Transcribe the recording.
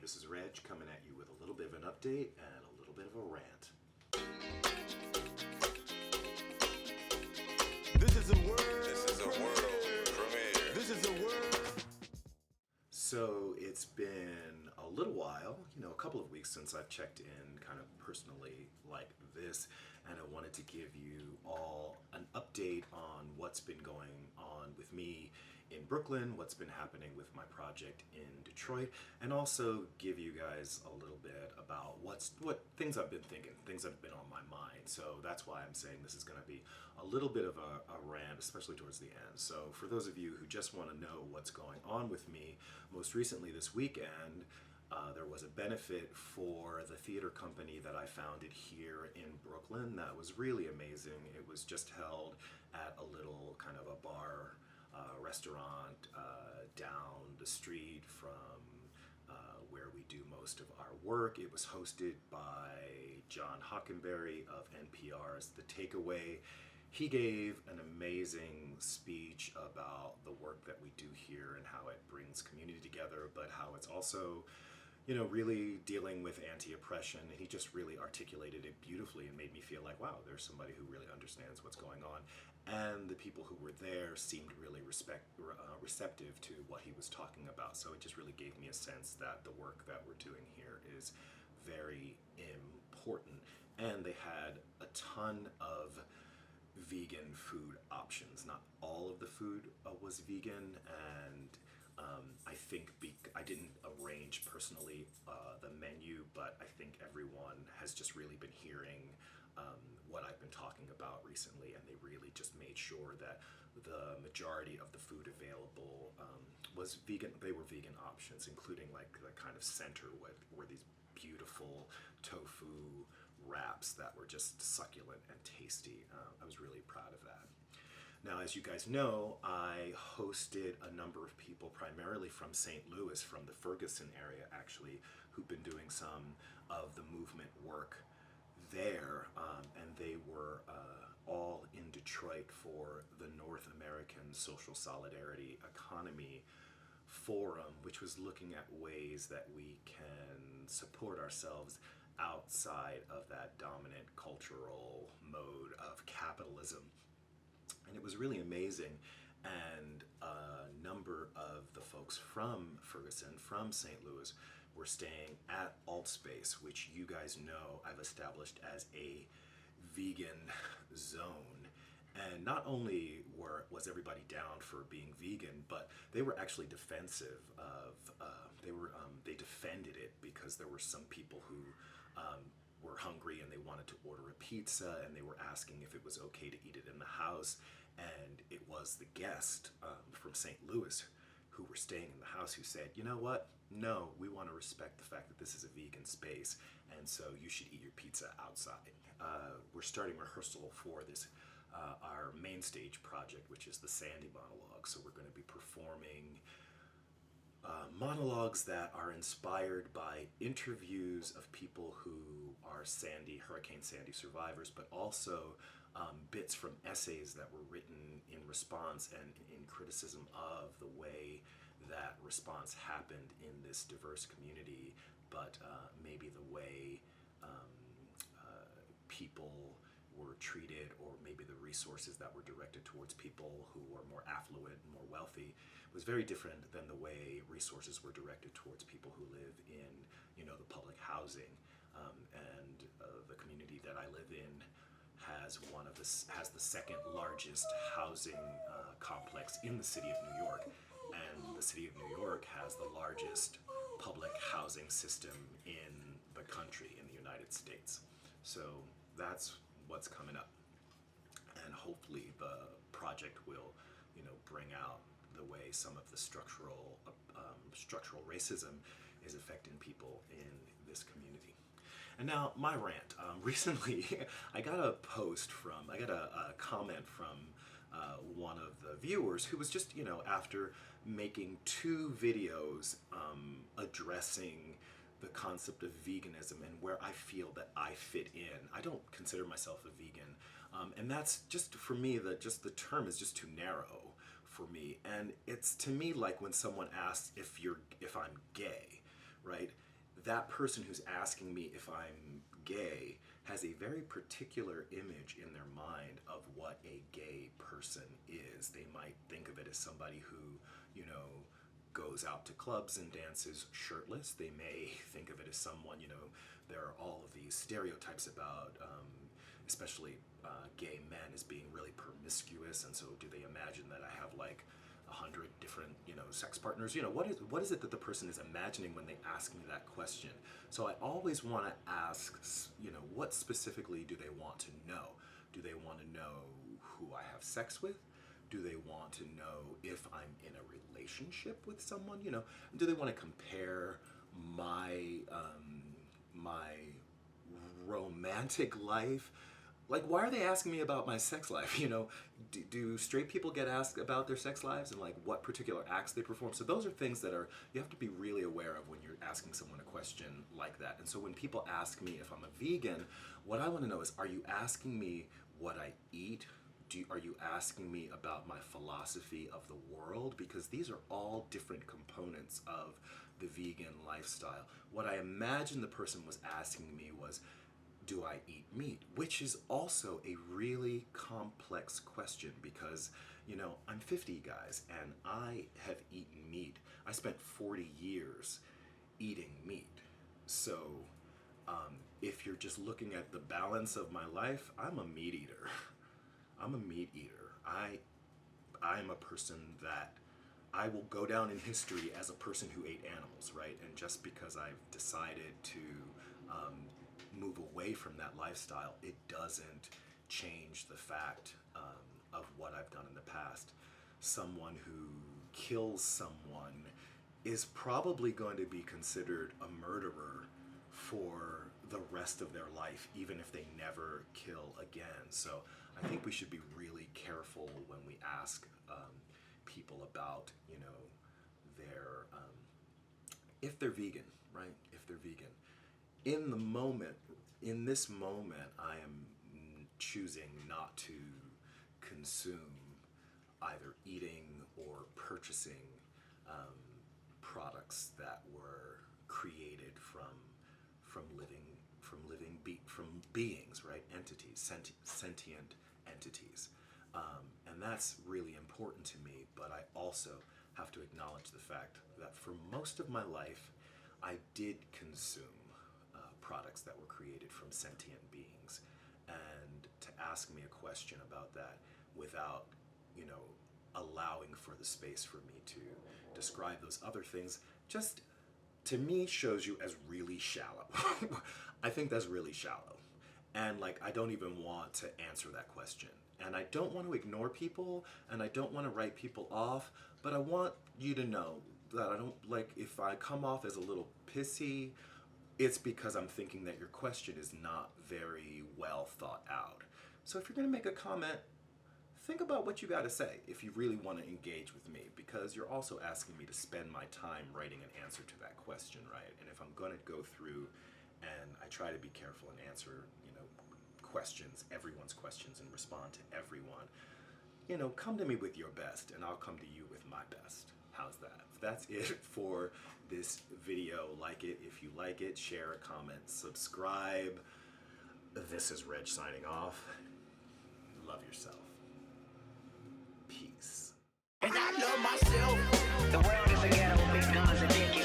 this is Reg coming at you with a little bit of an update and a little bit of a rant. This is a word. This is a world premiere. This is a word. So it's been a little while, a couple of weeks since I've checked in kind of personally like this, and I wanted to give you all an update on what's been going on with me in Brooklyn, what's been happening with my project in Detroit, and also give you guys a little bit about what things I've been thinking, things that have been on my mind. So that's why I'm saying this is going to be a little bit of a rant, especially towards the end. So for those of you who just want to know what's going on with me, most recently this weekend, there was a benefit for the theater company that I founded here in Brooklyn that was really amazing. It was just held at a little kind of a bar, restaurant down the street from where we do most of our work. It was hosted by John Hockenberry of NPRs. The Takeaway. He gave an amazing speech about the work that we do here and how it brings community together, but how it's also, really dealing with anti-oppression. He just really articulated it beautifully and made me feel like, wow, there's somebody who really understands what's going on. And the people who were there seemed really receptive to what he was talking about. So it just really gave me a sense that the work that we're doing here is very important. And they had a ton of vegan food options. Not all of the food was vegan, and I think I didn't arrange personally the menu, but I think everyone has just really been hearing what I've been talking about recently, and they really just made sure that the majority of the food available was vegan. They were vegan options, including like the kind of center were these beautiful tofu wraps that were just succulent and tasty. I was really proud of that. Now, as you guys know, I hosted a number of people, primarily from St. Louis, from the Ferguson area actually, who've been doing some of the movement work there, and they were all in Detroit for the North American Social Solidarity Economy Forum, which was looking at ways that we can support ourselves outside of that dominant cultural mode of capitalism. And it was really amazing. And a number of the folks from Ferguson, from St. Louis, were staying at Alt Space, which you guys know I've established as a vegan zone. And not only was everybody down for being vegan, but they were actually defensive of. They defended it because there were some people who were hungry and they wanted to order a pizza, and they were asking if it was okay to eat it in the house. And it was the guest from St. Louis who were staying in the house who said, you know what? No, we want to respect the fact that this is a vegan space, and so you should eat your pizza outside. We're starting rehearsal for this. Our main stage project, which is the Sandy monologue. So we're going to be performing monologues that are inspired by interviews of people who are Hurricane Sandy survivors, but also bits from essays that were written in response and in criticism of the way that response happened in this diverse community, but maybe the way people were treated, or maybe the resources that were directed towards people who were more affluent and more wealthy was very different than the way resources were directed towards people who live in, the public housing. And the community that I live in has the second largest housing complex in the city of New York, and the city of New York has the largest public housing system in the country, in the United States. So that's what's coming up, and hopefully the project will bring out the way some of the structural racism is affecting people in this community. And now my rant. Recently I got a comment from one of the viewers who was just, after making two videos addressing the concept of veganism and where I feel that I fit in. I don't consider myself a vegan, and that's just, for me, the term is just too narrow for me. And it's, to me, like when someone asks if I'm gay, right? that person who's asking me if I'm gay has a very particular image in their mind of what a gay person is. They might think of it as somebody who, you know, goes out to clubs and dances shirtless. They may think of it as someone, you know, there are all of these stereotypes about, especially gay men as being really promiscuous, and so do they imagine that I have like 100 different, you know, sex partners? You know, what is it that the person is imagining when they ask me that question? So I always want to ask, you know, what specifically do they want to know? Do they want to know who I have sex with? Do they want to know if I'm in a relationship with someone? You know, do they want to compare my my romantic life? Like, why are they asking me about my sex life? You know, do straight people get asked about their sex lives and like what particular acts they perform? So those are things that you have to be really aware of when you're asking someone a question like that. And so when people ask me if I'm a vegan, what I want to know is, are you asking me what I eat? Are you asking me about my philosophy of the world? Because these are all different components of the vegan lifestyle. What I imagine the person was asking me was, do I eat meat? Which is also a really complex question because, you know, I'm 50, guys, and I have eaten meat. I spent 40 years eating meat. So if you're just looking at the balance of my life, I'm a meat eater. I'm a meat eater. I'm a person that I will go down in history as a person who ate animals, right? And just because I've decided to move away from that lifestyle, it doesn't change the fact of what I've done in the past. Someone who kills someone is probably going to be considered a murderer for the rest of their life, even if they never kill again. So I think we should be really careful when we ask people about, you know, their if they're vegan, right? If they're vegan. In this moment, I am choosing not to consume either eating or purchasing products that were created from beings, right? Entities, sentient entities. And that's really important to me, but I also have to acknowledge the fact that for most of my life, I did consume products that were created from sentient beings. And to ask me a question about that without, you know, allowing for the space for me to describe those other things, just to me shows you as really shallow. I think that's really shallow. And like, I don't even want to answer that question. And I don't want to ignore people, and I don't want to write people off, but I want you to know that I don't, like, if I come off as a little pissy, it's because I'm thinking that your question is not very well thought out. So if you're going to make a comment, think about what you got to say if you really want to engage with me, because you're also asking me to spend my time writing an answer to that question, right? And if I'm going to go through and I try to be careful and answer, you know, questions, everyone's questions, and respond to everyone, you know, come to me with your best and I'll come to you with my best. How's that? That's it for this video. Like it if you like it, share, comment, subscribe. This is Reg signing off. Love yourself. Peace. And I love myself. The world is a ghetto with big guns and big